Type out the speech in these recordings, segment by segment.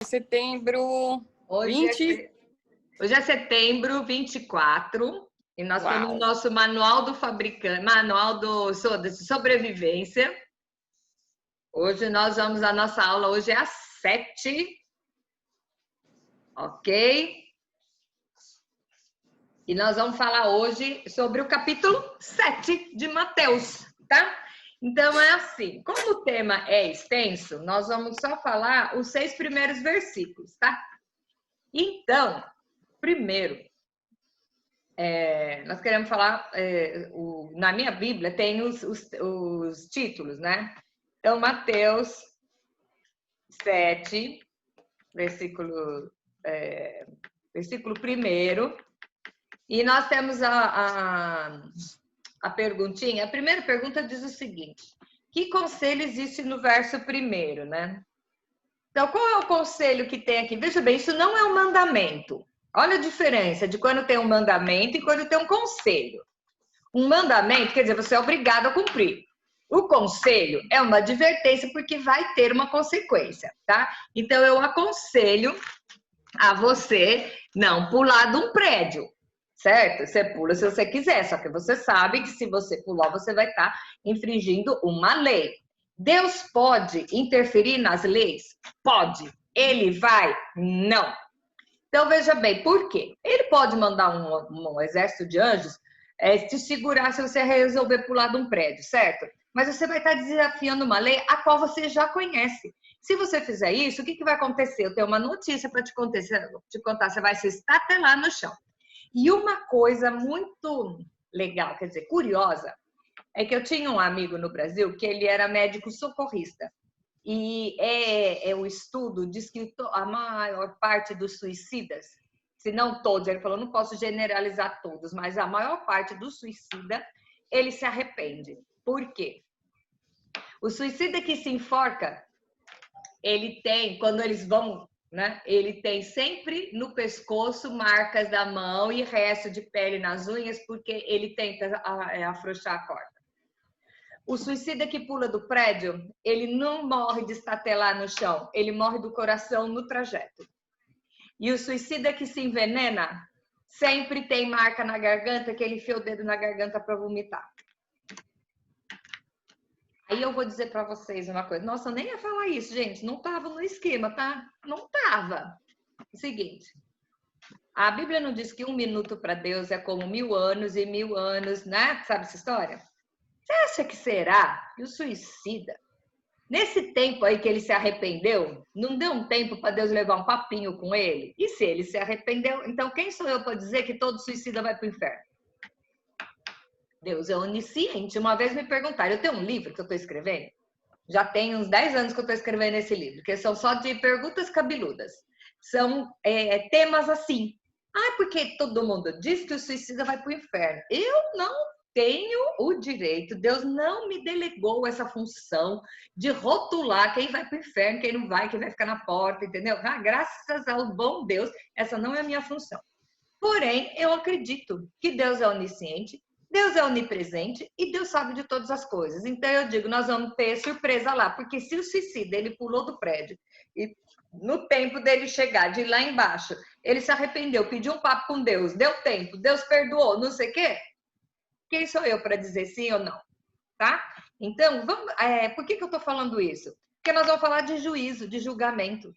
Setembro Hoje 20. Hoje é setembro 24 e nós estamos no nosso manual do fabricante, de sobrevivência. Hoje nós vamos, a nossa aula hoje é às 7, ok? E nós vamos falar hoje sobre o capítulo 7 de Mateus, tá? Então é assim, como o tema é extenso, nós vamos só falar os 6 primeiros versículos, tá? Então, primeiro, nós queremos falar, na minha Bíblia tem os títulos, né? Então, Mateus 7, versículo 1, e nós temos a perguntinha. A primeira pergunta diz o seguinte: que conselho existe no verso 1, né? Então, qual é o conselho que tem aqui? Veja bem, isso não é um mandamento. Olha a diferença de quando tem um mandamento e quando tem um conselho. Um mandamento quer dizer, você é obrigado a cumprir. O conselho é uma advertência porque vai ter uma consequência, tá? Então, eu aconselho a você não pular de um prédio, certo? Você pula se você quiser, só que você sabe que se você pular, você vai estar infringindo uma lei. Deus pode interferir nas leis? Pode. Ele vai? Não. Então, veja bem, por quê? Ele pode mandar um exército de anjos te segurar se você resolver pular de um prédio, certo? Mas você vai estar desafiando uma lei a qual você já conhece. Se você fizer isso, o que vai acontecer? Eu tenho uma notícia para te contar. Você vai se estatelar no chão. E uma coisa muito legal, quer dizer, curiosa, é que eu tinha um amigo no Brasil que ele era médico socorrista. E o estudo diz que a maior parte dos suicidas, se não todos, ele falou, não posso generalizar todos, mas a maior parte do suicida, ele se arrepende. Por quê? O suicida que se enforca, ele tem, quando eles vão, né? Ele tem sempre no pescoço marcas da mão e resto de pele nas unhas, porque ele tenta afrouxar a corda. O suicida que pula do prédio, ele não morre de estatelar no chão, ele morre do coração no trajeto. E o suicida que se envenena, sempre tem marca na garganta, que ele enfia o dedo na garganta para vomitar. Aí eu vou dizer para vocês uma coisa. Nossa, eu nem ia falar isso, gente. Não estava no esquema, tá? Não estava. O seguinte. A Bíblia não diz que 1 minuto para Deus é como 1000 anos e 1000 anos, né? Sabe essa história? Você acha que será que o suicida, nesse tempo aí que ele se arrependeu, não deu um tempo para Deus levar um papinho com ele? E se ele se arrependeu, então quem sou eu para dizer que todo suicida vai para o inferno? Deus é onisciente. Uma vez me perguntaram, eu tenho um livro que eu estou escrevendo, já tem uns 10 anos que eu estou escrevendo esse livro, que são só de perguntas cabeludas. São temas assim. Porque todo mundo diz que o suicida vai para o inferno. Eu não tenho o direito, Deus não me delegou essa função de rotular quem vai para o inferno, quem não vai, quem vai ficar na porta, entendeu? Graças ao bom Deus, essa não é a minha função. Porém, eu acredito que Deus é onisciente, Deus é onipresente e Deus sabe de todas as coisas. Então eu digo, nós vamos ter surpresa lá, porque se o suicida, ele pulou do prédio e no tempo dele chegar de lá embaixo, ele se arrependeu, pediu um papo com Deus, deu tempo, Deus perdoou, não sei o quê. Quem sou eu para dizer sim ou não? Tá? Então, vamos, por que eu estou falando isso? Porque nós vamos falar de juízo, de julgamento.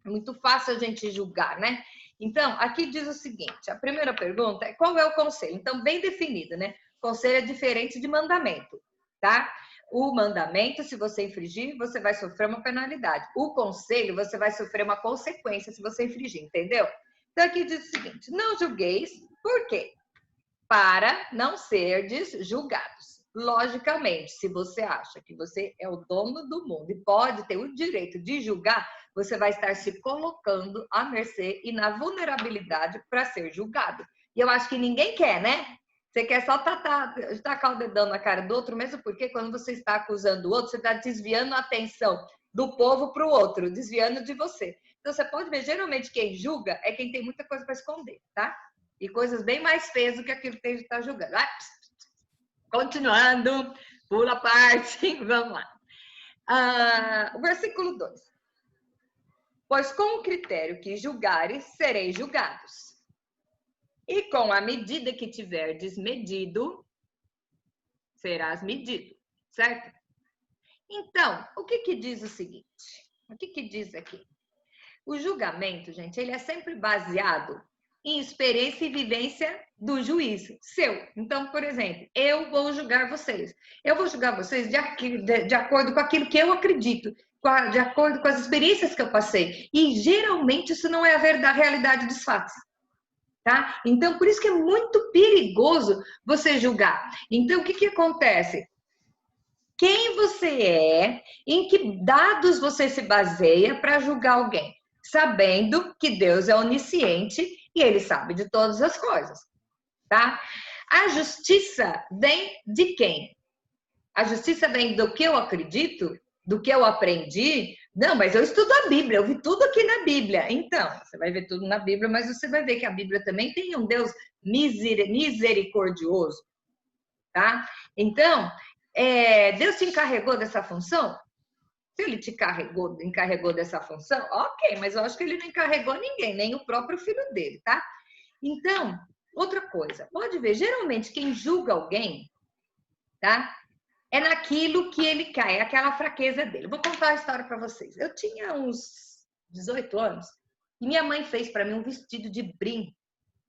É muito fácil a gente julgar, né? Então, aqui diz o seguinte, a primeira pergunta é qual é o conselho? Então, bem definido, né? Conselho é diferente de mandamento, tá? O mandamento, se você infringir, você vai sofrer uma penalidade. O conselho, você vai sofrer uma consequência se você infringir, entendeu? Então, aqui diz o seguinte, não julgueis, por quê? Para não serdes julgados. Logicamente, se você acha que você é o dono do mundo e pode ter o direito de julgar, você vai estar se colocando à mercê e na vulnerabilidade para ser julgado. E eu acho que ninguém quer, né? Você quer só tacar o dedão na cara do outro, mesmo porque quando você está acusando o outro, você está desviando a atenção do povo para o outro, desviando de você. Então, você pode ver, geralmente, quem julga é quem tem muita coisa para esconder, tá? E coisas bem mais feias do que aquilo que a gente está julgando. Continuando, pula a parte, vamos lá. O versículo 2. Pois com o critério que julgares, sereis julgados. E com a medida que tiverdes medido, serás medido, certo? Então, o que diz o seguinte? O que diz aqui? O julgamento, gente, ele é sempre baseado em experiência e vivência do juiz, seu. Então, por exemplo, eu vou julgar vocês. Eu vou julgar vocês de acordo com aquilo que eu acredito, de acordo com as experiências que eu passei. E, geralmente, isso não é a realidade dos fatos. Tá? Então, por isso que é muito perigoso você julgar. Então, o que acontece? Quem você é, em que dados você se baseia para julgar alguém? Sabendo que Deus é onisciente e ele sabe de todas as coisas, tá? A justiça vem de quem? A justiça vem do que eu acredito, do que eu aprendi. Não, mas eu estudo a Bíblia, eu vi tudo aqui na Bíblia. Então, você vai ver tudo na Bíblia, mas você vai ver que a Bíblia também tem um Deus misericordioso, tá? Então, Deus te encarregou dessa função? Se ele te encarregou dessa função, ok, mas eu acho que ele não encarregou ninguém, nem o próprio filho dele, tá? Então, outra coisa, pode ver, geralmente quem julga alguém, tá? É naquilo que ele cai, é aquela fraqueza dele. Vou contar a história para vocês. Eu tinha uns 18 anos e minha mãe fez para mim um vestido de brim.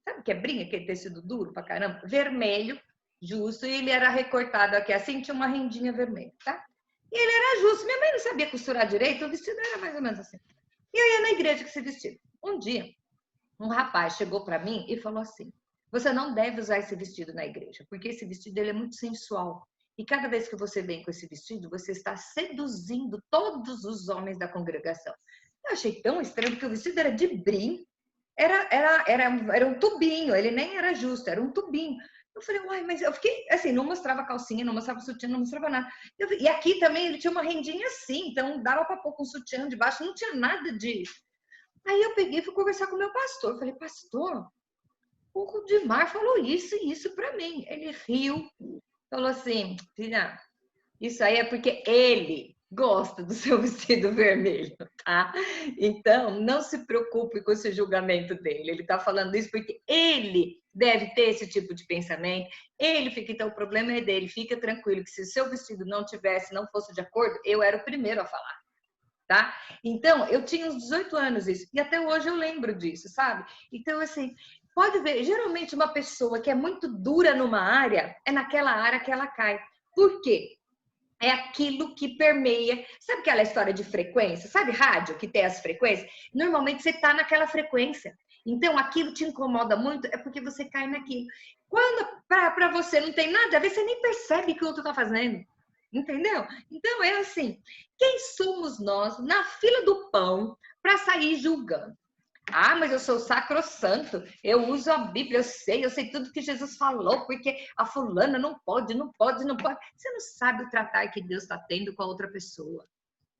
Sabe o que é brim? Aquele tecido duro pra caramba? Vermelho, justo, e ele era recortado aqui assim, tinha uma rendinha vermelha, tá? E ele era justo. Minha mãe não sabia costurar direito, o vestido era mais ou menos assim. E eu ia na igreja com esse vestido. Um dia, um rapaz chegou para mim e falou assim: você não deve usar esse vestido na igreja, porque esse vestido ele é muito sensual. E cada vez que você vem com esse vestido, você está seduzindo todos os homens da congregação. Eu achei tão estranho, porque o vestido era de brim, era um tubinho, ele nem era justo, era um tubinho. Eu falei, uai, mas eu fiquei assim, não mostrava calcinha, não mostrava sutiã, não mostrava nada. E aqui também ele tinha uma rendinha assim, então dava para pôr com sutiã de baixo, não tinha nada de. Aí eu peguei e fui conversar com o meu pastor. Eu falei, pastor, o Rudimar falou isso e isso para mim. Ele riu, falou assim, filha, isso aí é porque ele gosta do seu vestido vermelho, tá? Então, não se preocupe com esse julgamento dele. Ele tá falando isso porque ele deve ter esse tipo de pensamento. Ele fica, então, o problema é dele. Fica tranquilo que se o seu vestido não fosse de acordo, eu era o primeiro a falar, tá? Então, eu tinha uns 18 anos isso, e até hoje eu lembro disso, sabe? Então, assim, pode ver, geralmente uma pessoa que é muito dura numa área, é naquela área que ela cai. Por quê? É aquilo que permeia. Sabe aquela história de frequência? Sabe rádio que tem as frequências? Normalmente você está naquela frequência. Então aquilo te incomoda muito, é porque você cai naquilo. Quando para você não tem nada a ver, você nem percebe o que o outro está fazendo. Entendeu? Então é assim: quem somos nós na fila do pão para sair julgando? Ah, mas eu sou sacrossanto, eu uso a Bíblia, eu sei tudo que Jesus falou, porque a fulana não pode, não pode, não pode. Você não sabe o tratar que Deus está tendo com a outra pessoa,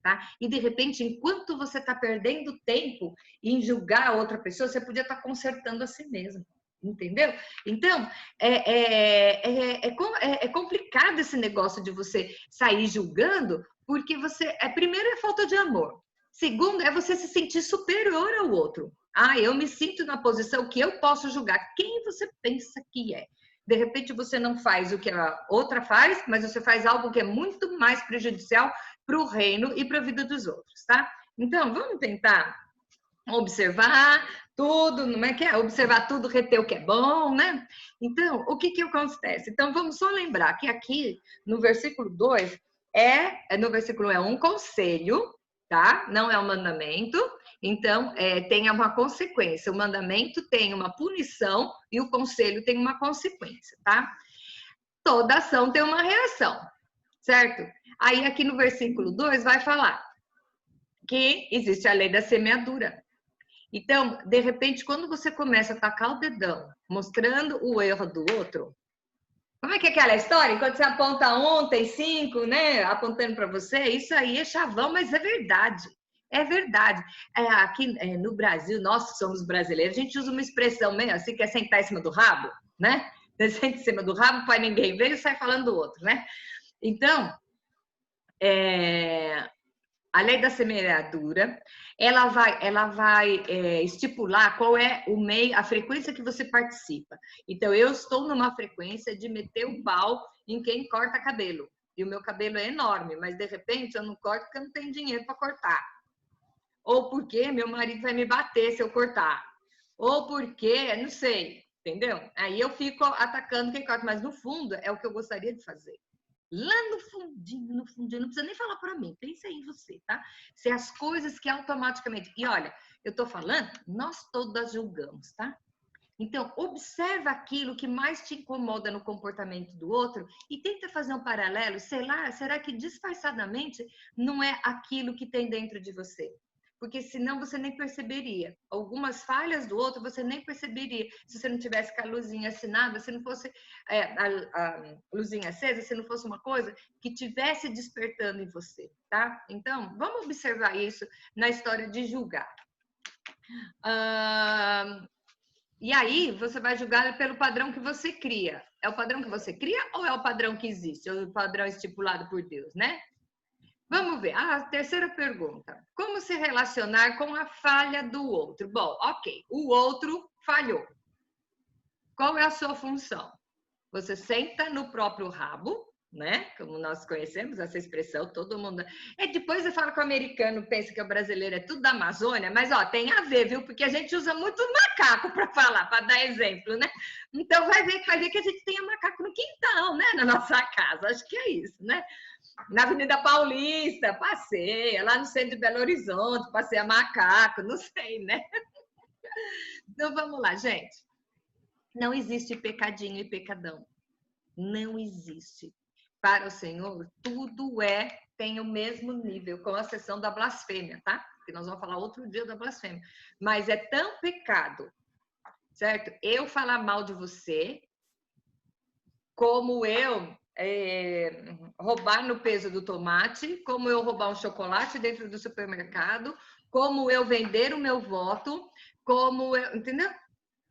tá? E de repente, enquanto você está perdendo tempo em julgar a outra pessoa, você podia estar consertando a si mesmo, entendeu? Então, é complicado esse negócio de você sair julgando, porque primeiro é falta de amor. Segundo, é você se sentir superior ao outro. Ah, eu me sinto na posição que eu posso julgar quem você pensa que é. De repente, você não faz o que a outra faz, mas você faz algo que é muito mais prejudicial para o reino e para a vida dos outros, tá? Então, vamos tentar observar tudo, não é que é? Observar tudo, reter o que é bom, né? Então, o que acontece? Então, vamos só lembrar que aqui, no versículo 2, no versículo 1 é um conselho, tá? Não é um mandamento. Então, tem uma consequência. O mandamento tem uma punição e o conselho tem uma consequência, tá? Toda ação tem uma reação, certo? Aí, aqui no versículo 2, vai falar que existe a lei da semeadura. Então, de repente, quando você começa a tacar o dedão, mostrando o erro do outro, como é que é aquela história? Quando você aponta um, tem 5, né? Apontando para você, isso aí é chavão, mas é verdade. É verdade. Aqui no Brasil, nós que somos brasileiros, a gente usa uma expressão meio assim, que é sentar em cima do rabo, né? Você senta em cima do rabo, para ninguém ver e sai falando do outro, né? Então, A lei da semeadura, ela vai estipular qual é o meio, a frequência que você participa. Então, eu estou numa frequência de meter o pau em quem corta cabelo. E o meu cabelo é enorme, mas de repente eu não corto porque eu não tenho dinheiro para cortar. Ou porque meu marido vai me bater se eu cortar. Ou porque, não sei, entendeu? Aí eu fico atacando quem corta, mas no fundo é o que eu gostaria de fazer. Lá no fundinho, não precisa nem falar para mim, pensa aí em você, tá? Se as coisas que automaticamente... E olha, eu tô falando, nós todas julgamos, tá? Então, observa aquilo que mais te incomoda no comportamento do outro e tenta fazer um paralelo, sei lá, será que disfarçadamente não é aquilo que tem dentro de você? Porque senão você nem perceberia. Algumas falhas do outro você nem perceberia. Se você não tivesse com a luzinha assinada, se não fosse a luzinha acesa, se não fosse uma coisa que tivesse despertando em você, tá? Então, vamos observar isso na história de julgar. E aí, você vai julgar pelo padrão que você cria. É o padrão que você cria ou é o padrão que existe? Ou o padrão estipulado por Deus, né? Vamos ver. A terceira pergunta. Como se relacionar com a falha do outro? Bom, ok. O outro falhou. Qual é a sua função? Você senta no próprio rabo, né? Como nós conhecemos essa expressão, todo mundo... depois eu falo que o americano pensa que o brasileiro é tudo da Amazônia, mas, ó, tem a ver, viu? Porque a gente usa muito macaco para falar, para dar exemplo, né? Então, vai ver que a gente tem macaco no quintal, né? Na nossa casa. Acho que é isso, né? Na Avenida Paulista, passeia. Lá no centro de Belo Horizonte, passeia macaco, não sei, né? Então, vamos lá, gente. Não existe pecadinho e pecadão. Não existe. Para o Senhor, tudo tem o mesmo nível, com a exceção da blasfêmia, tá? Que nós vamos falar outro dia da blasfêmia. Mas é tão pecado, certo? Eu falar mal de você, como eu roubar no peso do tomate, como eu roubar um chocolate dentro do supermercado, como eu vender o meu voto, como eu... Entendeu?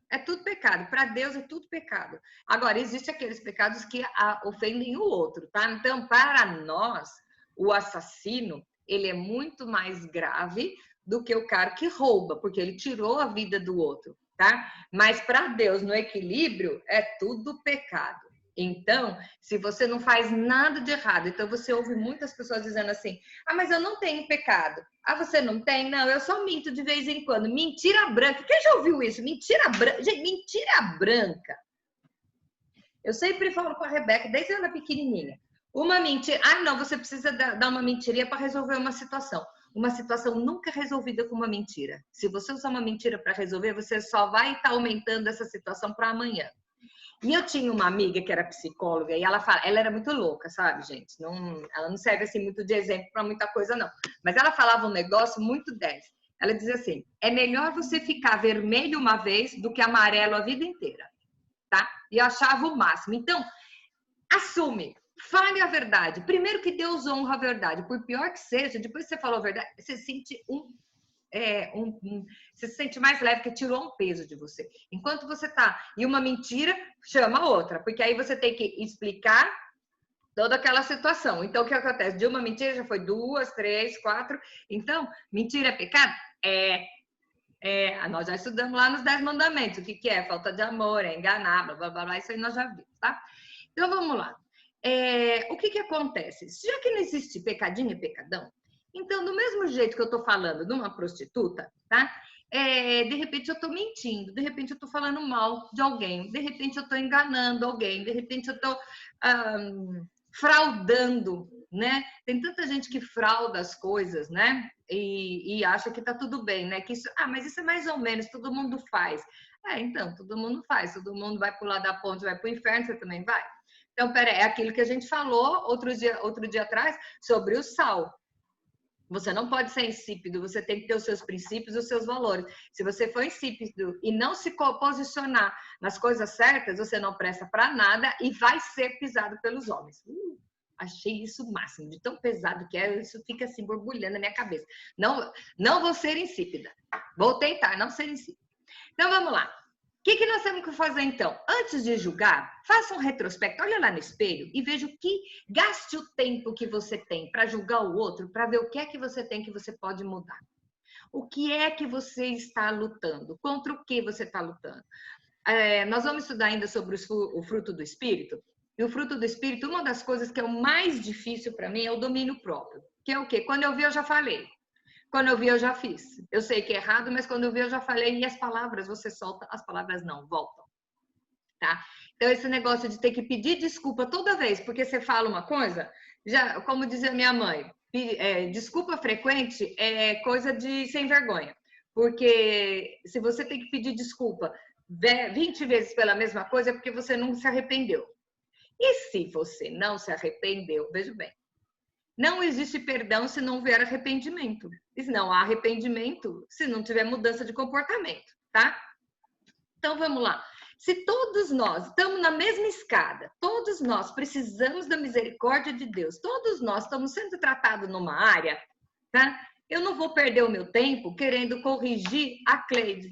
É tudo pecado. Para Deus é tudo pecado. Agora, existem aqueles pecados que ofendem o outro, tá? Então, para nós, o assassino, ele é muito mais grave do que o cara que rouba, porque ele tirou a vida do outro, tá? Mas para Deus, no equilíbrio, é tudo pecado. Então, se você não faz nada de errado, então você ouve muitas pessoas dizendo assim: ah, mas eu não tenho pecado. Ah, você não tem? Não, eu só minto de vez em quando. Mentira branca. Quem já ouviu isso? Mentira branca. Gente, mentira branca. Eu sempre falo com a Rebeca, desde ela pequenininha. Uma mentira. Ah, não, você precisa dar uma mentirinha para resolver uma situação. Uma situação nunca resolvida com uma mentira. Se você usar uma mentira para resolver, você só vai estar aumentando essa situação para amanhã. E eu tinha uma amiga que era psicóloga e ela era muito louca, sabe, gente? Ela não serve assim muito de exemplo para muita coisa, não. Mas ela falava um negócio muito 10. Ela dizia assim: é melhor você ficar vermelho uma vez do que amarelo a vida inteira, tá? E eu achava o máximo. Então, assume, fale a verdade. Primeiro que Deus honra a verdade, por pior que seja, depois que você falou a verdade, você sente você se sente mais leve, que tirou um peso de você. Enquanto você tá e uma mentira chama a outra, porque aí você tem que explicar toda aquela situação. Então, o que acontece? De uma mentira já foi 2, 3, 4. Então, mentira é pecado? Nós já estudamos lá nos 10 mandamentos. O que é? Falta de amor, é enganar, blá, blá, blá, blá. Isso aí nós já vimos, tá? Então, vamos lá. O que acontece? Já que não existe pecadinho e pecadão, então, do mesmo jeito que eu tô falando de uma prostituta, tá? De repente eu tô mentindo, de repente eu tô falando mal de alguém, de repente eu tô enganando alguém, de repente eu tô fraudando, né? Tem tanta gente que frauda as coisas, né? E acha que tá tudo bem, né? Que isso, mas isso é mais ou menos, todo mundo faz. Então, todo mundo faz, todo mundo vai pular da ponte, vai pro inferno, você também vai. Então, peraí, é aquilo que a gente falou outro dia atrás sobre o sal. Você não pode ser insípido, você tem que ter os seus princípios, os seus valores. Se você for insípido e não se posicionar nas coisas certas, você não presta para nada e vai ser pisado pelos homens. Achei isso o máximo, de tão pesado que é, isso fica assim borbulhando na minha cabeça. Não vou ser insípida. Vou tentar não ser insípida. Então, vamos lá. que nós temos que fazer então? Antes de julgar, faça um retrospecto, olha lá no espelho e veja o que, gaste o tempo que você tem para julgar o outro, para ver o que é que você tem que você pode mudar. O que é que você está lutando? Contra o que você está lutando? Nós vamos estudar ainda sobre o fruto do Espírito. E o fruto do Espírito, uma das coisas que é o mais difícil para mim é o domínio próprio. Que é o quê? Quando eu vi, eu já falei. Quando eu vi, eu já fiz. Eu sei que é errado, mas quando eu vi, eu já falei. E as palavras, você solta, as palavras não voltam. Tá? Então, esse negócio de ter que pedir desculpa toda vez, porque você fala uma coisa, já, como dizia minha mãe, desculpa frequente é coisa de sem vergonha. Porque se você tem que pedir desculpa 20 vezes pela mesma coisa, é porque você não se arrependeu. E se você não se arrependeu, veja bem, não existe perdão se não houver arrependimento. E não há arrependimento se não tiver mudança de comportamento, tá? Então, vamos lá. Se todos nós estamos na mesma escada, todos nós precisamos da misericórdia de Deus, todos nós estamos sendo tratados numa área, tá? Eu não vou perder o meu tempo querendo corrigir a Cleide.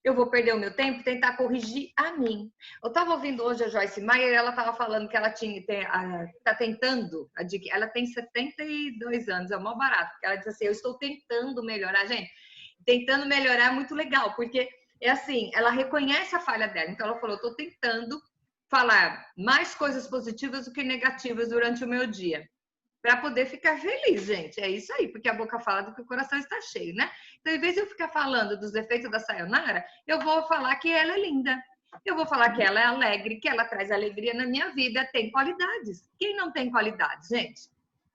Eu vou perder o meu tempo tentar corrigir a mim. Eu estava ouvindo hoje a Joyce Meyer e ela estava falando que ela está tentando, ela tem 72 anos, é o maior barato, porque ela disse assim, eu estou tentando melhorar, gente. Tentando melhorar é muito legal, porque é assim, ela reconhece a falha dela. Então ela falou, eu estou tentando falar mais coisas positivas do que negativas durante o meu dia. Para poder ficar feliz, gente. É isso aí, porque a boca fala do que o coração está cheio, né? Então, em vez de eu ficar falando dos defeitos da Sayonara, eu vou falar que ela é linda. Eu vou falar que ela é alegre, que ela traz alegria na minha vida, tem qualidades. Quem não tem qualidades, gente?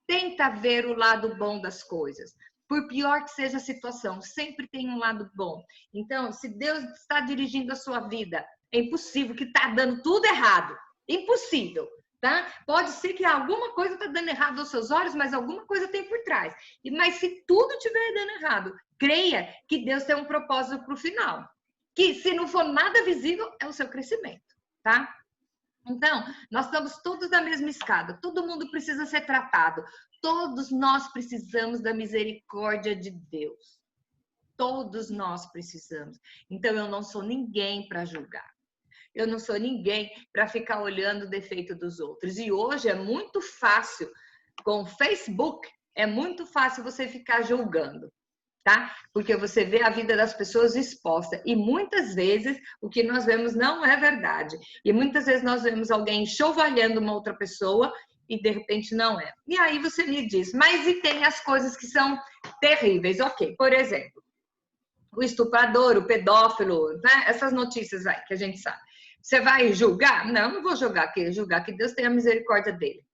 Tenta ver o lado bom das coisas. Por pior que seja a situação, sempre tem um lado bom. Então, se Deus está dirigindo a sua vida, é impossível que está dando tudo errado. Impossível. Tá? Pode ser que alguma coisa está dando errado aos seus olhos, mas alguma coisa tem por trás. Mas se tudo estiver dando errado, creia que Deus tem um propósito para o final. Que se não for nada visível, é o seu crescimento, tá? Então, nós estamos todos na mesma escada. Todo mundo precisa ser tratado. Todos nós precisamos da misericórdia de Deus. Todos nós precisamos. Então, eu não sou ninguém para julgar. Eu não sou ninguém para ficar olhando o defeito dos outros. E hoje é muito fácil, com o Facebook, é muito fácil você ficar julgando, tá? Porque você vê a vida das pessoas exposta. E muitas vezes o que nós vemos não é verdade. E muitas vezes nós vemos alguém enxovalhando uma outra pessoa e de repente não é. E aí você me diz, mas e tem as coisas que são terríveis? Ok, por exemplo, o estuprador, o pedófilo, né? Essas notícias aí que a gente sabe. Você vai julgar? Não, não vou julgar que Deus tenha a misericórdia dele.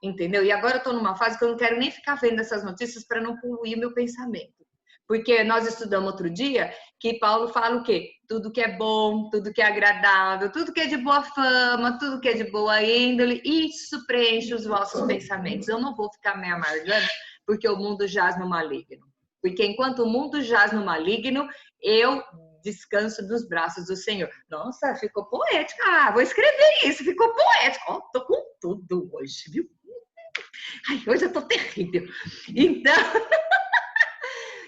Entendeu? E agora eu estou numa fase que eu não quero nem ficar vendo essas notícias para não poluir meu pensamento. Porque nós estudamos outro dia que Paulo fala o quê? Tudo que é bom, tudo que é agradável, tudo que é de boa fama, tudo que é de boa índole, isso preenche os vossos pensamentos. Eu não vou ficar me amargando porque o mundo jaz no maligno. Porque enquanto o mundo jaz no maligno, eu descanso dos braços do Senhor. Nossa, ficou poética. Ah, vou escrever isso, ficou poético. Ó, tô com tudo hoje, viu? Ai, hoje eu tô terrível. Então,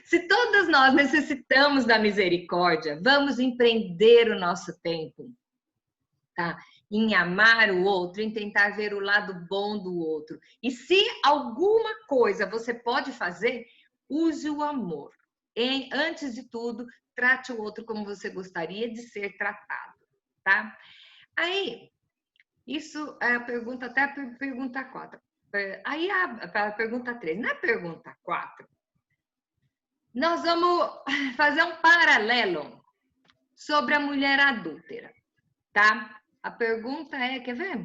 se todos nós necessitamos da misericórdia, vamos empreender o nosso tempo, tá? Em amar o outro, em tentar ver o lado bom do outro. E se alguma coisa você pode fazer, use o amor. Antes de tudo, trate o outro como você gostaria de ser tratado, tá? Aí, isso é a pergunta, até a pergunta 4. Aí, a pergunta 3. Na pergunta 4, nós vamos fazer um paralelo sobre a mulher adúltera, tá? A pergunta é, quer ver?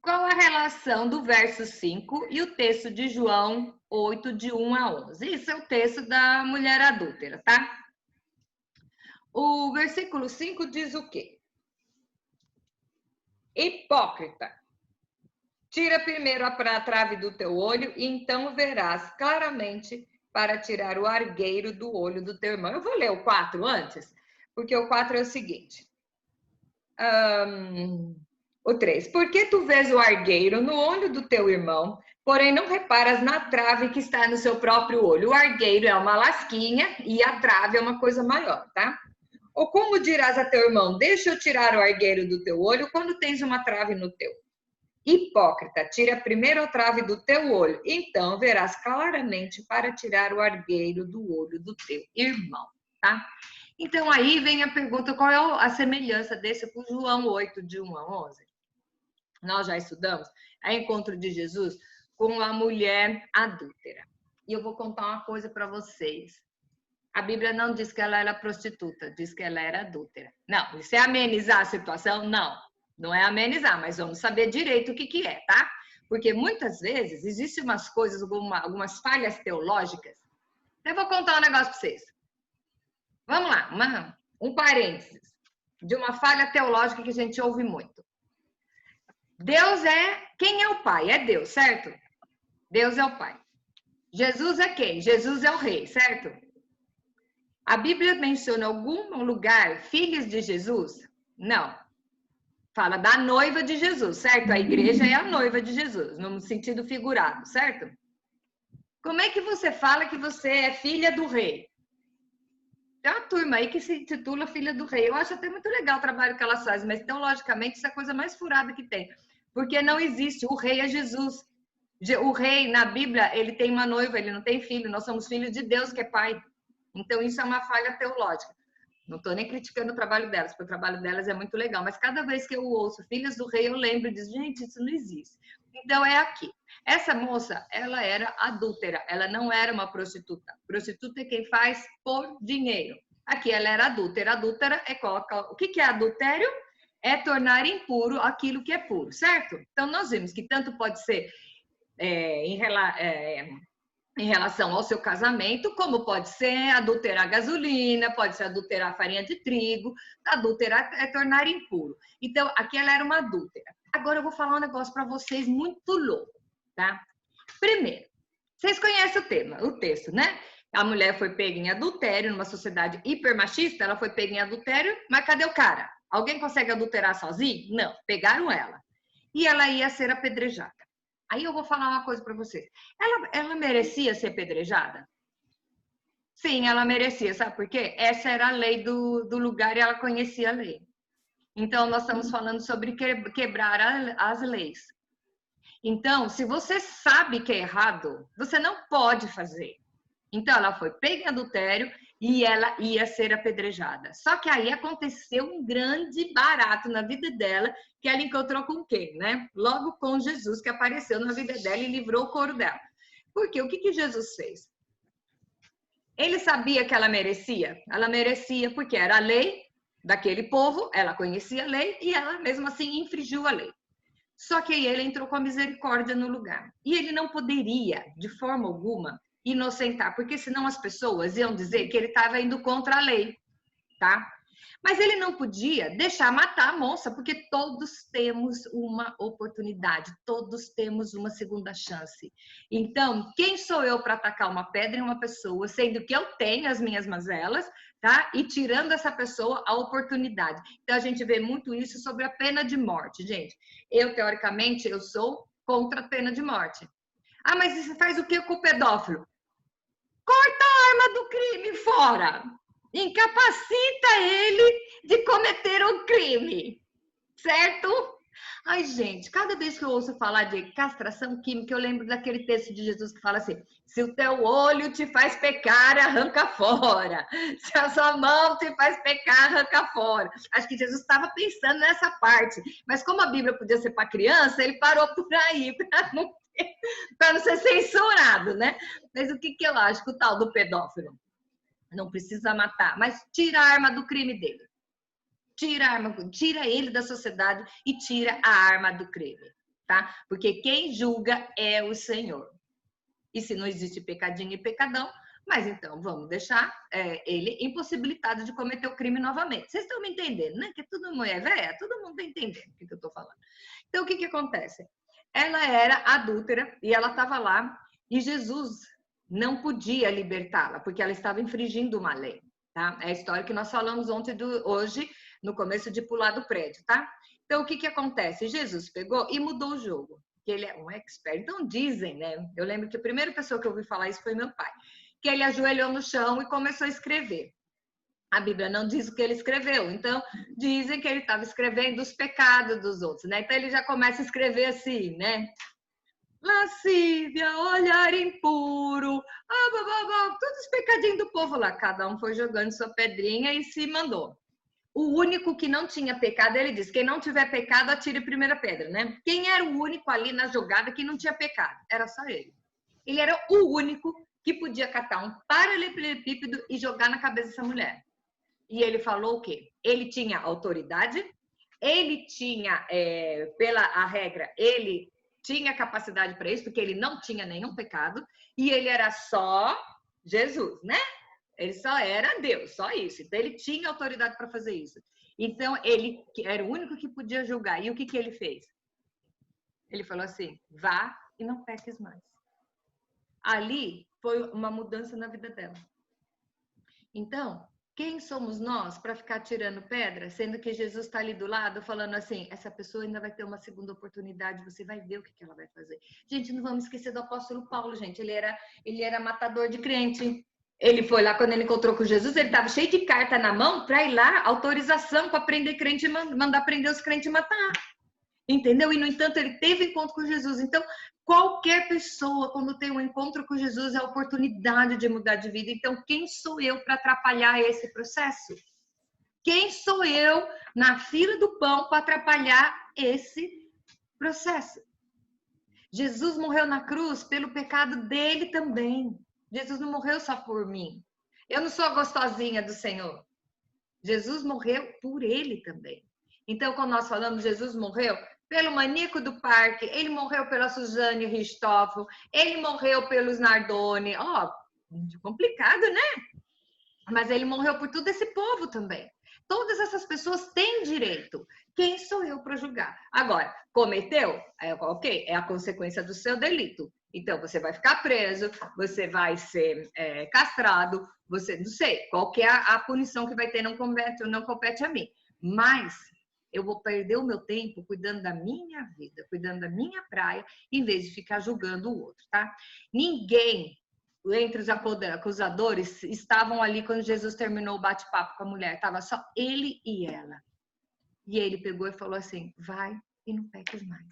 Qual a relação do verso 5 e o texto de João 8, de 1 a 11? Esse é o texto da mulher adúltera, tá? O versículo 5 diz o quê? Hipócrita, tira primeiro a trave do teu olho e então verás claramente para tirar o argueiro do olho do teu irmão. Eu vou ler o 4 antes, porque o 4 é o seguinte. O 3. Porque tu vês o argueiro no olho do teu irmão, porém não reparas na trave que está no seu próprio olho. O argueiro é uma lasquinha e a trave é uma coisa maior, tá? Ou como dirás a teu irmão, deixa eu tirar o argueiro do teu olho quando tens uma trave no teu? Hipócrita, tira primeiro a trave do teu olho, então verás claramente para tirar o argueiro do olho do teu irmão, tá? Então aí vem a pergunta, qual é a semelhança desse com João 8, de 1 a 11? Nós já estudamos o encontro de Jesus com a mulher adúltera. E eu vou contar uma coisa para vocês. A Bíblia não diz que ela era prostituta, diz que ela era adúltera. Não, isso é amenizar a situação? Não, não é amenizar, mas vamos saber direito o que é, tá? Porque muitas vezes existem umas coisas, algumas falhas teológicas. Eu vou contar um negócio para vocês. Vamos lá, um parênteses de uma falha teológica que a gente ouve muito. Deus é... Quem é o Pai? É Deus, certo? Deus é o Pai. Jesus é quem? Jesus é o Rei, certo? A Bíblia menciona algum lugar filhos de Jesus? Não. Fala da noiva de Jesus, certo? A igreja é a noiva de Jesus, no sentido figurado, certo? Como é que você fala que você é filha do rei? Tem uma turma aí que se intitula filha do rei. Eu acho até muito legal o trabalho que elas fazem, mas teologicamente isso é a coisa mais furada que tem. Porque não existe, o rei é Jesus. O rei, na Bíblia, ele tem uma noiva, ele não tem filho, nós somos filhos de Deus, que é pai. Então, isso é uma falha teológica. Não estou nem criticando o trabalho delas, porque o trabalho delas é muito legal. Mas cada vez que eu ouço filhas do rei, eu lembro e digo, gente, isso não existe. Então, é aqui. Essa moça, ela era adúltera. Ela não era uma prostituta. Prostituta é quem faz por dinheiro. Aqui, ela era adúltera. Adúltera é o que é adultério? É tornar impuro aquilo que é puro, certo? Então, nós vimos que tanto pode ser em relação ao seu casamento, como pode ser adulterar gasolina, pode ser adulterar farinha de trigo, adulterar é tornar impuro. Então, aqui ela era uma adúltera. Agora eu vou falar um negócio para vocês muito louco, tá? Primeiro, vocês conhecem o texto, né? A mulher foi pega em adultério, numa sociedade hipermachista, ela foi pega em adultério, mas cadê o cara? Alguém consegue adulterar sozinho? Não, pegaram ela. E ela ia ser apedrejada. Aí eu vou falar uma coisa para vocês. Ela merecia ser apedrejada? Sim, ela merecia. Sabe por quê? Essa era a lei do lugar e ela conhecia a lei. Então, nós estamos falando sobre quebrar as leis. Então, se você sabe que é errado, você não pode fazer. Então, ela foi pega em adultério e ela ia ser apedrejada. Só que aí aconteceu um grande barato na vida dela, que ela encontrou com quem, né? Logo com Jesus, que apareceu na vida dela e livrou o couro dela. Por quê? O que Jesus fez? Ele sabia que ela merecia? Ela merecia porque era a lei daquele povo, ela conhecia a lei e ela mesmo assim infringiu a lei. Só que aí ele entrou com a misericórdia no lugar. E ele não poderia, de forma alguma, inocentar, porque senão as pessoas iam dizer que ele estava indo contra a lei, tá? Mas ele não podia deixar matar a moça, porque todos temos uma oportunidade, todos temos uma segunda chance. Então, quem sou eu para atacar uma pedra em uma pessoa, sendo que eu tenho as minhas mazelas, tá? E tirando essa pessoa a oportunidade. Então, a gente vê muito isso sobre a pena de morte, gente. Eu, teoricamente, eu sou contra a pena de morte. Ah, mas isso faz o que com o pedófilo? Corta a arma do crime fora. Incapacita ele de cometer um crime. Certo? Ai, gente, cada vez que eu ouço falar de castração química, eu lembro daquele texto de Jesus que fala assim: se o teu olho te faz pecar, arranca fora. Se a sua mão te faz pecar, arranca fora. Acho que Jesus estava pensando nessa parte. Mas como a Bíblia podia ser para criança, ele parou por aí, para não ser censurado, né? Mas o que eu acho que o tal do pedófilo? Não precisa matar, mas tira a arma do crime dele. Tira a arma, tira ele da sociedade e tira a arma do crime, tá? Porque quem julga é o Senhor. E se não existe pecadinho e pecadão, mas então vamos deixar ele impossibilitado de cometer o crime novamente. Vocês estão me entendendo, né? Que tudo mulher velha, todo mundo está entendendo o que eu estou falando. Então, o que acontece? Ela era adúltera e ela estava lá e Jesus não podia libertá-la, porque ela estava infringindo uma lei, tá? É a história que nós falamos hoje, no começo de pular do prédio, tá? Então, o que acontece? Jesus pegou e mudou o jogo, que ele é um expert. Então, dizem, né? Eu lembro que a primeira pessoa que eu ouvi falar isso foi meu pai, que ele ajoelhou no chão e começou a escrever. A Bíblia não diz o que ele escreveu. Então, dizem que ele estava escrevendo os pecados dos outros, né? Então, ele já começa a escrever assim, né? Lascívia, olhar impuro, todos os pecadinhos do povo lá. Cada um foi jogando sua pedrinha e se mandou. O único que não tinha pecado, ele diz, quem não tiver pecado, atire a primeira pedra, né? Quem era o único ali na jogada que não tinha pecado? Era só ele. Ele era o único que podia catar um paralelepípedo e jogar na cabeça dessa mulher. E ele falou o quê? Ele tinha autoridade, ele tinha, pela a regra, ele tinha capacidade para isso, porque ele não tinha nenhum pecado, e ele era só Jesus, né? Ele só era Deus, só isso. Então, ele tinha autoridade para fazer isso. Então, ele era o único que podia julgar. E o que ele fez? Ele falou assim, vá e não peques mais. Ali foi uma mudança na vida dela. Então, quem somos nós para ficar tirando pedra, sendo que Jesus está ali do lado falando assim, essa pessoa ainda vai ter uma segunda oportunidade, você vai ver o que ela vai fazer. Gente, não vamos esquecer do apóstolo Paulo, gente. Ele era matador de crente. Ele foi lá, quando ele encontrou com Jesus, ele estava cheio de carta na mão para ir lá, autorização para prender crente e mandar prender os crentes e matar. Entendeu? E, no entanto, ele teve encontro com Jesus. Então, qualquer pessoa, quando tem um encontro com Jesus, é a oportunidade de mudar de vida. Então, quem sou eu para atrapalhar esse processo? Quem sou eu na fila do pão para atrapalhar esse processo? Jesus morreu na cruz pelo pecado dele também. Jesus não morreu só por mim. Eu não sou a gostosinha do Senhor. Jesus morreu por ele também. Então, quando nós falamos Jesus morreu pelo maníaco do parque, ele morreu pela Suzane Richthofen, ele morreu pelos Nardoni. Complicado, né? Mas ele morreu por todo esse povo também. Todas essas pessoas têm direito. Quem sou eu para julgar? Agora, cometeu? Ok, é a consequência do seu delito. Então, você vai ficar preso, você vai ser castrado, você não sei qual que é a punição que vai ter, não compete a mim. Mas eu vou perder o meu tempo cuidando da minha vida, cuidando da minha praia, em vez de ficar julgando o outro, tá? Ninguém entre os acusadores estavam ali quando Jesus terminou o bate-papo com a mulher. Estava só ele e ela. E ele pegou e falou assim, vai e não peques mais.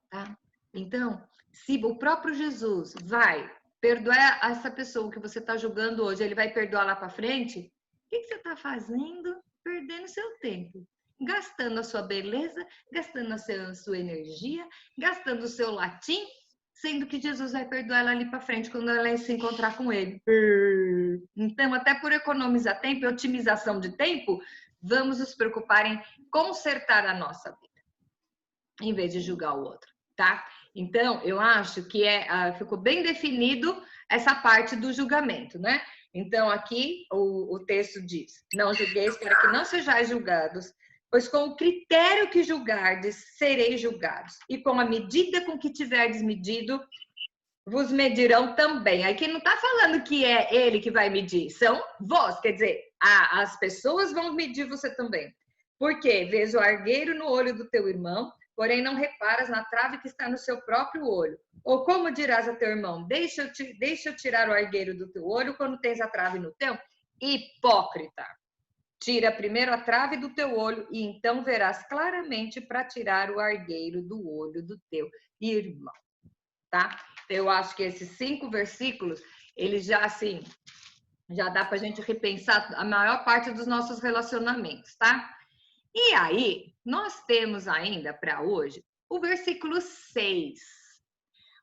Tá? Então, se o próprio Jesus vai perdoar essa pessoa que você está julgando hoje, ele vai perdoar lá para frente, o que você está fazendo? Perdendo seu tempo. Gastando a sua beleza, gastando a sua energia, gastando o seu latim, sendo que Jesus vai perdoar ela ali para frente quando ela se encontrar com ele. Então, até por economizar tempo e otimização de tempo, vamos nos preocupar em consertar a nossa vida, em vez de julgar o outro, tá? Então, eu acho que ficou bem definido essa parte do julgamento, né? Então, aqui o texto diz, não julgueis para que não sejais julgados, pois com o critério que julgardes, sereis julgados. E com a medida com que tiverdes medido, vos medirão também. Aqui não está falando que é ele que vai medir, são vós. Quer dizer, as pessoas vão medir você também. Por quê? Vês o argueiro no olho do teu irmão, porém não reparas na trave que está no seu próprio olho. Ou como dirás a teu irmão, deixa eu tirar o argueiro do teu olho quando tens a trave no teu? Hipócrita! Tira primeiro a trave do teu olho e então verás claramente para tirar o argueiro do olho do teu irmão, tá? Eu acho que esses 5 versículos, eles já assim, já dá para a gente repensar a maior parte dos nossos relacionamentos, tá? E aí, nós temos ainda para hoje o versículo 6.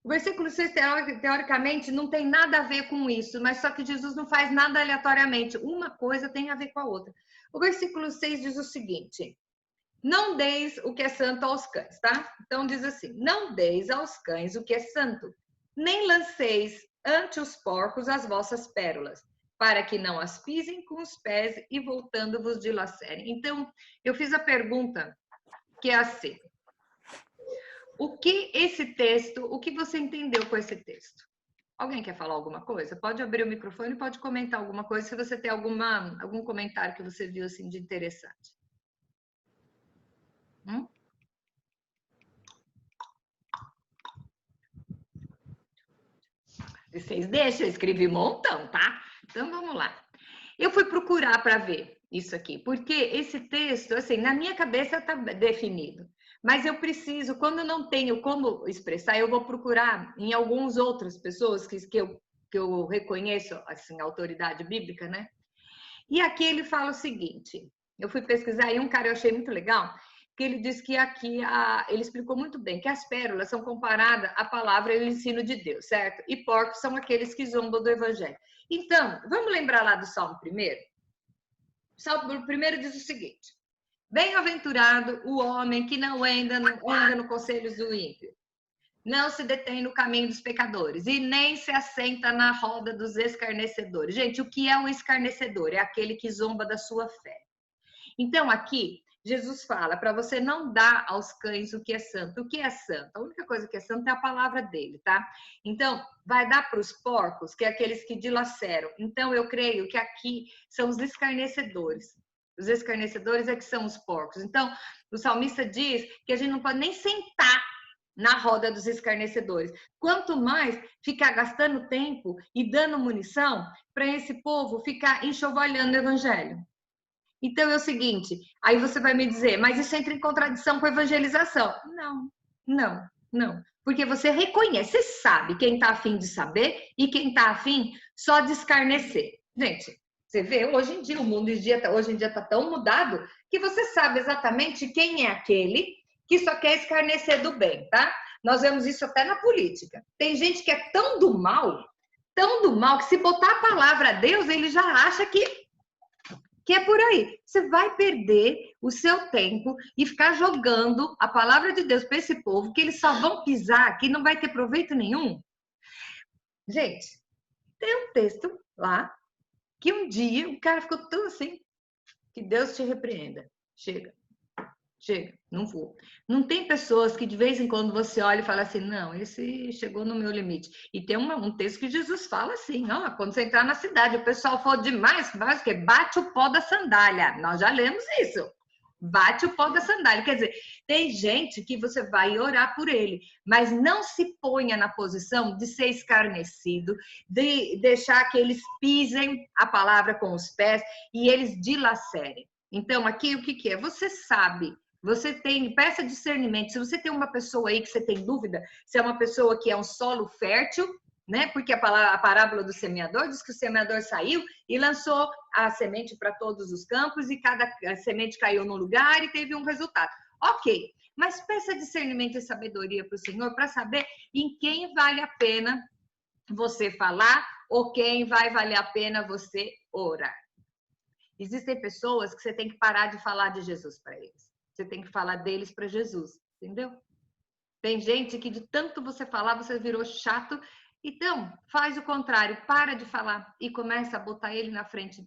O versículo 6, teoricamente, não tem nada a ver com isso, mas só que Jesus não faz nada aleatoriamente. Uma coisa tem a ver com a outra. O versículo 6 diz o seguinte, não deis o que é santo aos cães, tá? Então diz assim, não deis aos cães o que é santo, nem lanceis ante os porcos as vossas pérolas, para que não as pisem com os pés e voltando vos dilacerem. Então, eu fiz a pergunta que é assim, o que você entendeu com esse texto? Alguém quer falar alguma coisa? Pode abrir o microfone, pode comentar alguma coisa, se você tem algum comentário que você viu assim de interessante. Vocês deixam, eu escrevi um montão, tá? Então, vamos lá. Eu fui procurar para ver isso aqui, porque esse texto, assim, na minha cabeça está definido. Mas eu preciso, quando eu não tenho como expressar, eu vou procurar em algumas outras pessoas que eu reconheço, assim, a autoridade bíblica, né? E aqui ele fala o seguinte, eu fui pesquisar e um cara eu achei muito legal, que ele diz que aqui, ele explicou muito bem, que as pérolas são comparadas à palavra e ao ensino de Deus, certo? E porcos são aqueles que zombam do evangelho. Então, vamos lembrar lá do Salmo 1? O Salmo 1 diz o seguinte, bem-aventurado o homem que não anda no conselho do ímpio, não se detém no caminho dos pecadores e nem se assenta na roda dos escarnecedores. Gente, o que é um escarnecedor? É aquele que zomba da sua fé. Então, aqui, Jesus fala para você não dar aos cães o que é santo. O que é santo? A única coisa que é santo é a palavra dele, tá? Então, vai dar para os porcos, que é aqueles que dilaceram. Então, eu creio que aqui são os escarnecedores. Os escarnecedores é que são os porcos. Então, o salmista diz que a gente não pode nem sentar na roda dos escarnecedores. Quanto mais ficar gastando tempo e dando munição para esse povo ficar enxovalhando o evangelho. Então é o seguinte, aí você vai me dizer, mas isso entra em contradição com a evangelização. Não. Porque você reconhece, você sabe quem está afim de saber e quem está afim só de escarnecer. Gente, você vê, hoje em dia, o mundo hoje em dia está tão mudado que você sabe exatamente quem é aquele que só quer escarnecer do bem, tá? Nós vemos isso até na política. Tem gente que é tão do mal, que se botar a palavra a Deus, ele já acha que é por aí. Você vai perder o seu tempo e ficar jogando a palavra de Deus para esse povo, que eles só vão pisar, que não vai ter proveito nenhum. Gente, tem um texto lá, que um dia o cara ficou tão assim, que Deus te repreenda. Chega, não vou. Não tem pessoas que de vez em quando você olha e fala assim, não, esse chegou no meu limite. E tem um texto que Jesus fala assim, ó, quando você entrar na cidade, o pessoal for demais, faz o quê? Bate o pó da sandália. Nós já lemos isso. Bate o pó da sandália. Quer dizer, tem gente que você vai orar por ele, mas não se ponha na posição de ser escarnecido, de deixar que eles pisem a palavra com os pés e eles dilacerem. Então, aqui o que é? Você sabe. Você peça discernimento. Se você tem uma pessoa aí que você tem dúvida, se é uma pessoa que é um solo fértil, né? Porque a parábola do semeador diz que o semeador saiu e lançou a semente para todos os campos e cada semente caiu num lugar e teve um resultado. Ok, mas peça discernimento e sabedoria para o Senhor para saber em quem vale a pena você falar ou quem vai valer a pena você orar. Existem pessoas que você tem que parar de falar de Jesus para eles. Você tem que falar deles para Jesus, entendeu? Tem gente que de tanto você falar, você virou chato. Então, faz o contrário, para de falar e começa a botar ele na frente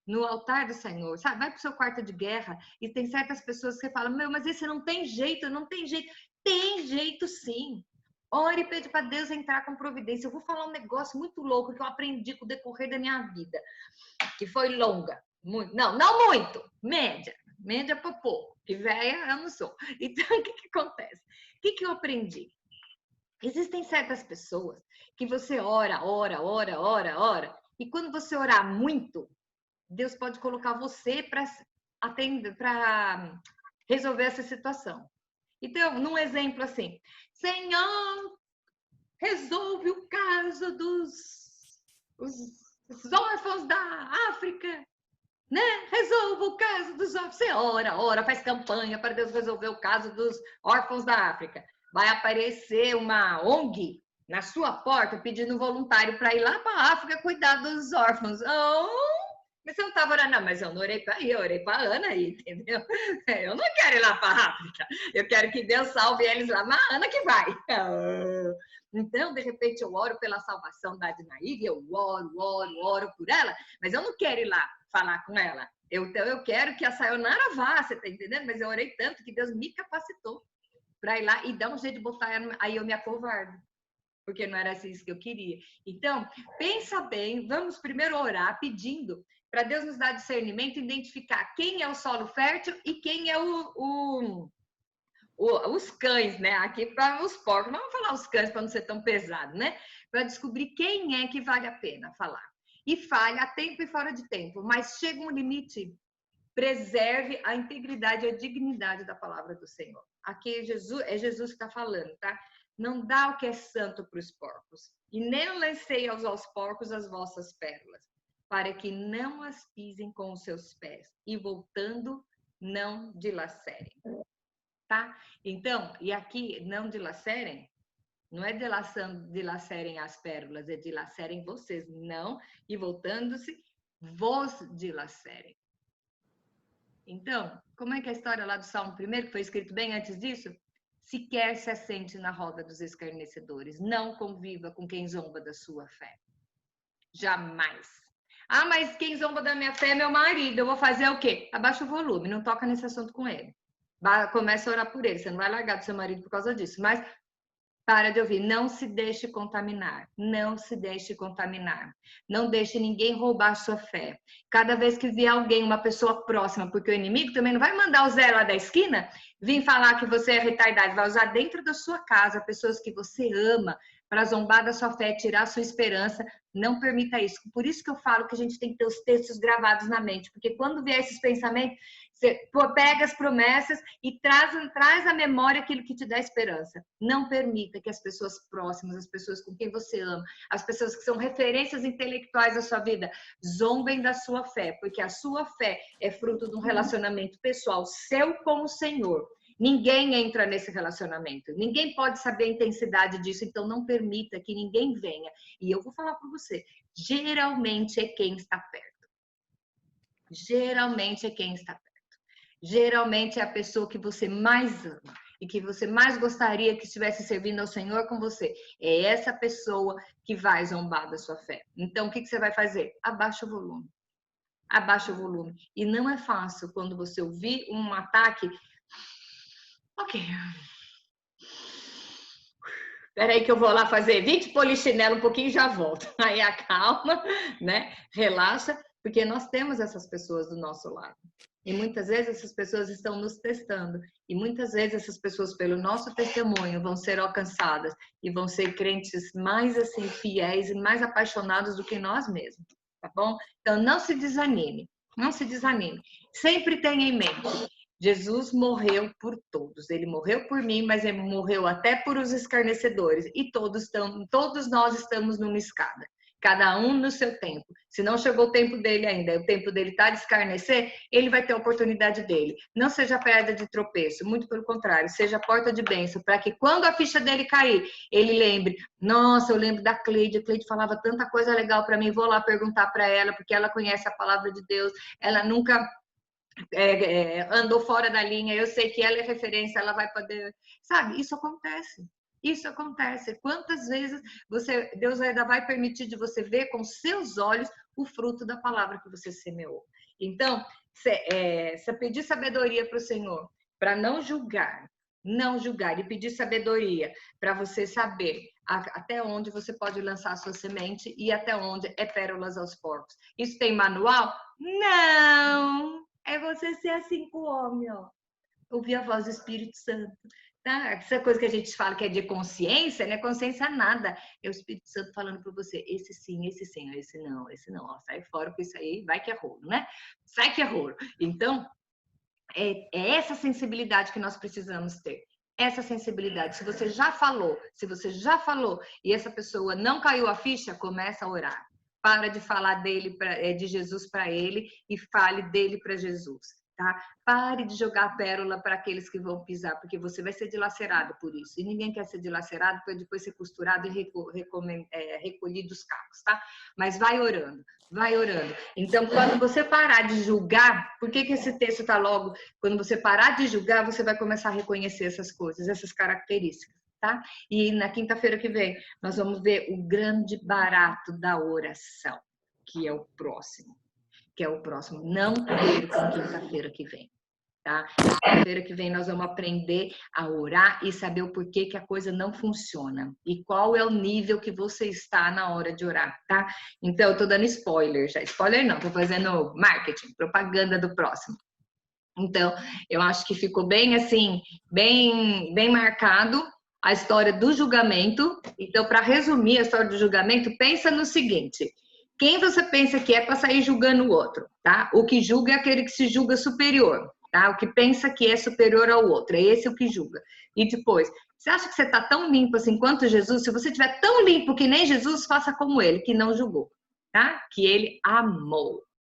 no altar do Senhor, sabe? Vai pro seu quarto de guerra e tem certas pessoas que falam, meu, mas esse não tem jeito, não tem jeito. Tem jeito sim. Ore e pede para Deus entrar com providência. Eu vou falar um negócio muito louco que eu aprendi com o decorrer da minha vida, que foi longa. Muito, não muito, média para pouco. Que velha eu não sou. Então, o que acontece? O que eu aprendi? Existem certas pessoas que você ora, e quando você orar muito, Deus pode colocar você para atender, para resolver essa situação. Então, num exemplo assim, Senhor, resolve o caso dos órfãos da África. Né? Resolva o caso dos órfãos. Você ora, faz campanha para Deus resolver o caso dos órfãos da África. Vai aparecer uma ONG na sua porta pedindo voluntário para ir lá para a África cuidar dos órfãos. Mas você não estava orando, não, mas eu não orei para ir, eu orei para a Ana aí, entendeu? Eu não quero ir lá para a África, eu quero que Deus salve eles lá, mas a Ana que vai. Então, de repente, eu oro pela salvação da Adnaíg, eu oro por ela, mas eu não quero ir lá falar com ela. Então, eu quero que a Sayonara vá, você tá entendendo? Mas eu orei tanto que Deus me capacitou para ir lá e dar um jeito de botar ela, aí eu me acovardo, porque não era isso que eu queria. Então, pensa bem, vamos primeiro orar pedindo para Deus nos dar discernimento, identificar quem é o solo fértil e quem é os cães, né? Aqui para os porcos, vamos falar os cães para não ser tão pesado, né? Para descobrir quem é que vale a pena falar. e fale a tempo e fora de tempo, mas chega um limite, preserve a integridade e a dignidade da palavra do Senhor. Aqui é Jesus que está falando, tá? Não dá o que é santo para os porcos, e nem lancei aos porcos as vossas pérolas, para que não as pisem com os seus pés, e voltando, não dilacerem. Tá? Então, e aqui, não dilacerem, não é dilacerem as pérolas, é dilacerem vocês, não, e voltando-se, vos dilacerem. Então, como é que é a história lá do Salmo 1, que foi escrito bem antes disso? Sequer se assente na roda dos escarnecedores, não conviva com quem zomba da sua fé. Jamais. Ah, mas quem zomba da minha fé é meu marido, eu vou fazer o quê? Abaixa o volume, não toca nesse assunto com ele. Começa a orar por ele, você não vai largar do seu marido por causa disso, mas para de ouvir, não se deixe contaminar, não se deixe contaminar, não deixe ninguém roubar a sua fé. Cada vez que vier alguém, uma pessoa próxima, porque o inimigo também não vai mandar o Zé lá da esquina vir falar que você é retardado, vai usar dentro da sua casa pessoas que você ama para zombar da sua fé, tirar a sua esperança. Não permita isso. Por isso que eu falo que a gente tem que ter os textos gravados na mente, porque quando vier esses pensamentos, você pega as promessas e traz à memória aquilo que te dá esperança. Não permita que as pessoas próximas, as pessoas com quem você ama, as pessoas que são referências intelectuais da sua vida, zombem da sua fé, porque a sua fé é fruto de um relacionamento pessoal seu com o Senhor. Ninguém entra nesse relacionamento, ninguém pode saber a intensidade disso, então não permita que ninguém venha. E eu vou falar para você, geralmente é quem está perto. Geralmente é quem está perto. Geralmente é a pessoa que você mais ama e que você mais gostaria que estivesse servindo ao Senhor com você. É essa pessoa que vai zombar da sua fé. Então, o que você vai fazer? Abaixa o volume. Abaixa o volume. E não é fácil quando você ouvir um ataque. Ok. Peraí que eu vou lá fazer 20 polichinelo um pouquinho e já volto. Aí acalma, né? Relaxa, porque nós temos essas pessoas do nosso lado. E muitas vezes essas pessoas estão nos testando. E muitas vezes essas pessoas, pelo nosso testemunho, vão ser alcançadas e vão ser crentes mais assim fiéis e mais apaixonados do que nós mesmos, tá bom? Então não se desanime, não se desanime. Sempre tenha em mente, Jesus morreu por todos. Ele morreu por mim, mas ele morreu até por os escarnecedores. E todos nós estamos numa escada. Cada um no seu tempo. Se não chegou o tempo dele ainda, o tempo dele está de escarnecer, ele vai ter a oportunidade dele. Não seja pedra de tropeço, muito pelo contrário, seja porta de bênção, para que quando a ficha dele cair, ele lembre, nossa, eu lembro da Cleide, a Cleide falava tanta coisa legal para mim, vou lá perguntar para ela, porque ela conhece a palavra de Deus, ela nunca andou fora da linha, eu sei que ela é referência, ela vai poder, sabe, isso acontece. Isso acontece. Quantas vezes Deus ainda vai permitir de você ver com seus olhos o fruto da palavra que você semeou. Então, você pedir sabedoria para o Senhor, para não julgar, e pedir sabedoria para você saber até onde você pode lançar a sua semente e até onde é pérolas aos porcos. Isso tem manual? Não! É você ser assim com o homem, ó. Ouvir a voz do Espírito Santo. Tá? Essa coisa que a gente fala que é de consciência, não é consciência nada. É o Espírito Santo falando para você, esse sim, esse não. Ó, sai fora com isso aí, vai que é rolo, né? Sai que é rolo. Então, é essa sensibilidade que nós precisamos ter. Essa sensibilidade. Se você já falou e essa pessoa não caiu a ficha, começa a orar. Para de falar de Jesus para ele e fale dele para Jesus. Tá? Pare de jogar pérola para aqueles que vão pisar, porque você vai ser dilacerado por isso. E ninguém quer ser dilacerado para depois ser costurado e recolhido os cacos, tá? Mas vai orando, vai orando. Então, quando você parar de julgar, por que esse texto está logo? Quando você parar de julgar, você vai começar a reconhecer essas coisas, essas características, tá? E na quinta-feira que vem, nós vamos ver o grande barato da oração, que é o próximo. Não percam quinta-feira que vem, tá? Quinta-feira que vem nós vamos aprender a orar e saber o porquê que a coisa não funciona e qual é o nível que você está na hora de orar, tá? Então, eu tô dando spoiler já. Spoiler não, tô fazendo marketing, propaganda do próximo. Então, eu acho que ficou bem assim, bem marcado a história do julgamento. Então, para resumir a história do julgamento, pensa no seguinte: Quem você pensa que é para sair julgando o outro, tá? O que julga é aquele que se julga superior, tá? O que pensa que é superior ao outro, é esse o que julga. E depois, você acha que você está tão limpo assim quanto Jesus? Se você estiver tão limpo que nem Jesus, faça como ele, que não julgou, tá? Que ele amou.